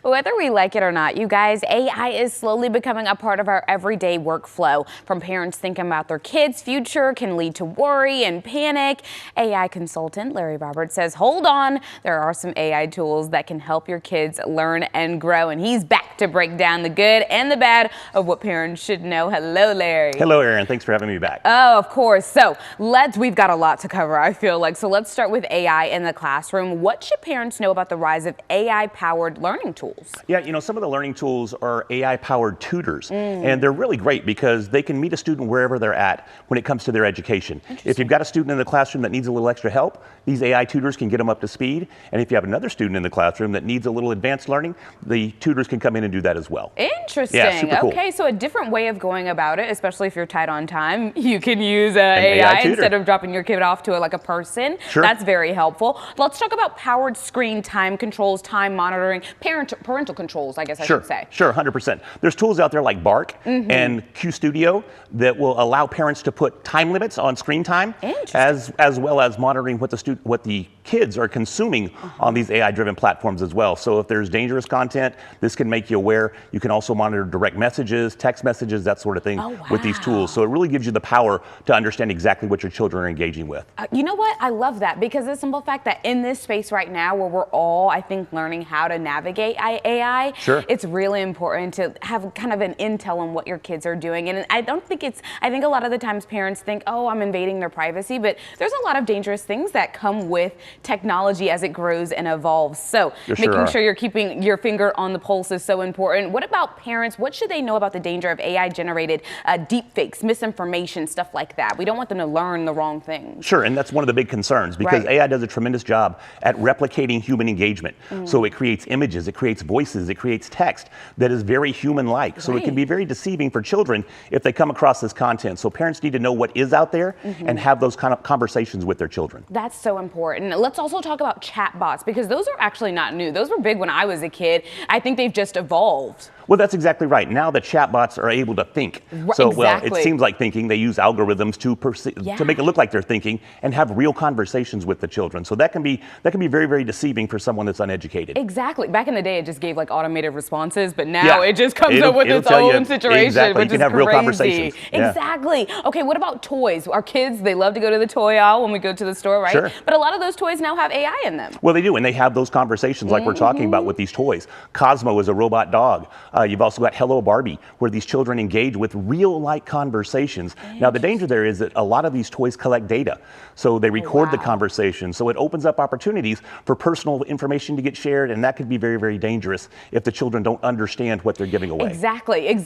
Whether we like it or not, you guys, AI is slowly becoming a part of our everyday workflow. From parents thinking about their kids' future can lead to worry and panic. AI consultant Larry Roberts says, hold on, there are some AI tools that can help your kids learn and grow. And he's back to break down the good and the bad of what parents should know. Hello, Larry. Hello, Erin. Thanks for having me back. Oh, of course. So we've got a lot to cover, I feel like. So let's start with AI in the classroom. What should parents know about the rise of AI-powered learning tools? Yeah, you know, some of the learning tools are AI-powered tutors, and they're really great because they can meet a student wherever they're at when it comes to their education. If you've got a student in the classroom that needs a little extra help, these AI tutors can get them up to speed. And if you have another student in the classroom that needs a little advanced learning, the tutors can come in and do that as well. Interesting. Yeah, super cool. Okay, so a different way of going about it, especially if you're tight on time, you can use AI instead of dropping your kid off to like a person. Sure. That's very helpful. Let's talk about powered screen time controls, time monitoring, parental controls, I guess I should say. Sure, 100%. There's tools out there like Bark and Qustodio that will allow parents to put time limits on screen time, as well as monitoring what the kids are consuming on these AI-driven platforms as well. So if there's dangerous content, this can make you aware. You can also monitor direct messages, text messages, that sort of thing with these tools. So it really gives you the power to understand exactly what your children are engaging with. You know what? I love that because the simple fact that in this space right now where we're all, I think, learning how to navigate AI, it's really important to have kind of an intel on what your kids are doing. And I think a lot of the times parents think, oh, I'm invading their privacy, but there's a lot of dangerous things that come with technology as it grows and evolves. So making sure you're keeping your finger on the pulse is so important. What about parents? What should they know about the danger of AI-generated deepfakes, misinformation, stuff like that? We don't want them to learn the wrong things. Sure, and that's one of the big concerns because AI does a tremendous job at replicating human engagement. So it creates images, it creates voices, it creates text that is very human-like. So it can be very deceiving for children if they come across this content. So parents need to know what is out there and have those kind of conversations with their children. That's so important. Let's also talk about chatbots because those are actually not new. Those were big when I was a kid. I think they've just evolved. Well, that's exactly right. Now the chatbots are able to think. So, well, it seems like thinking. They use algorithms to make it look like they're thinking and have real conversations with the children. So that can be very, very deceiving for someone that's uneducated. Exactly. Back in the day, it just gave like automated responses, but now it just comes up with its own situation, which is crazy. Real conversations. Exactly. Okay, what about toys? Our kids, they love to go to the toy aisle when we go to the store, right? Sure. But a lot of those toys now have AI in them. Well, they do, and they have those conversations like we're talking about with these toys. Cosmo is a robot dog. You've also got Hello Barbie, where these children engage with real-like conversations. Now, the danger there is that a lot of these toys collect data. So they record the conversation. So it opens up opportunities for personal information to get shared, and that could be very, very dangerous if the children don't understand what they're giving away. Exactly.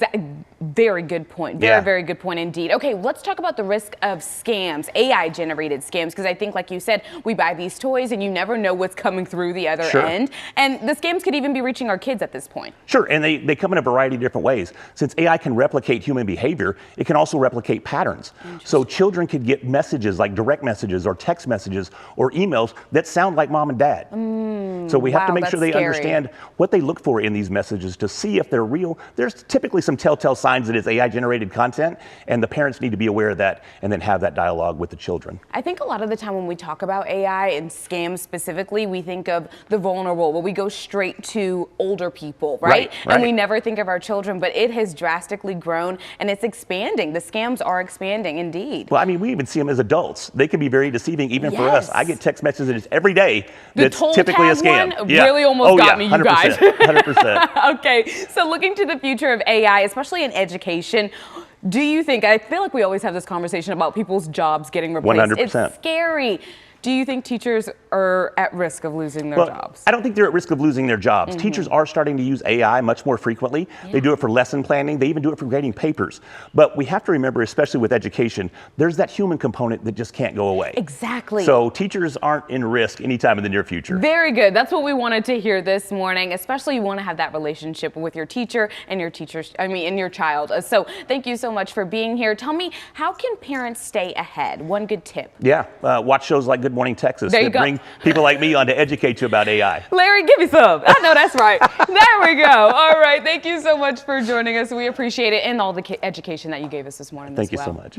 Very good point. Very good point indeed. Okay, let's talk about the risk of scams, AI-generated scams, because I think, like you said, we buy these toys and you never know what's coming through the other end. And the scams could even be reaching our kids at this point. Sure, and they come in a variety of different ways. Since AI can replicate human behavior, it can also replicate patterns. So children could get messages like direct messages or text messages or emails that sound like mom and dad. So we have to make sure they understand what they look for in these messages to see if they're real. There's typically some telltale signs that it's AI-generated content, and the parents need to be aware of that and then have that dialogue with the children. I think a lot of the time when we talk about AI and scams specifically, we think of the vulnerable, where we go straight to older people, right? And we never think of our children, but it has drastically grown and it's expanding. The scams are expanding indeed. Well, I mean, we even see them as adults. They can be very deceiving even for us. I get text messages every day that's typically a scam. One really almost got me, you guys. 100%. Okay, so looking to the future of AI, especially in education, do you think, I feel like we always have this conversation about people's jobs getting replaced. 100%. It's scary. Do you think teachers are at risk of losing their jobs? I don't think they're at risk of losing their jobs. Teachers are starting to use AI much more frequently. They do it for lesson planning. They even do it for grading papers. But we have to remember, especially with education, there's that human component that just can't go away. Exactly. So teachers aren't in risk anytime in the near future. Very good. That's what we wanted to hear this morning. Especially you want to have that relationship with your teacher and your and your child. So thank you so much for being here. Tell me, how can parents stay ahead? One good tip. Yeah, watch shows like Good Morning Texas that bring people like me on to educate you about AI. Larry, give me some. I know that's right. There we go. All right. Thank you so much for joining us. We appreciate it and all the education that you gave us this morning. Thank you so much.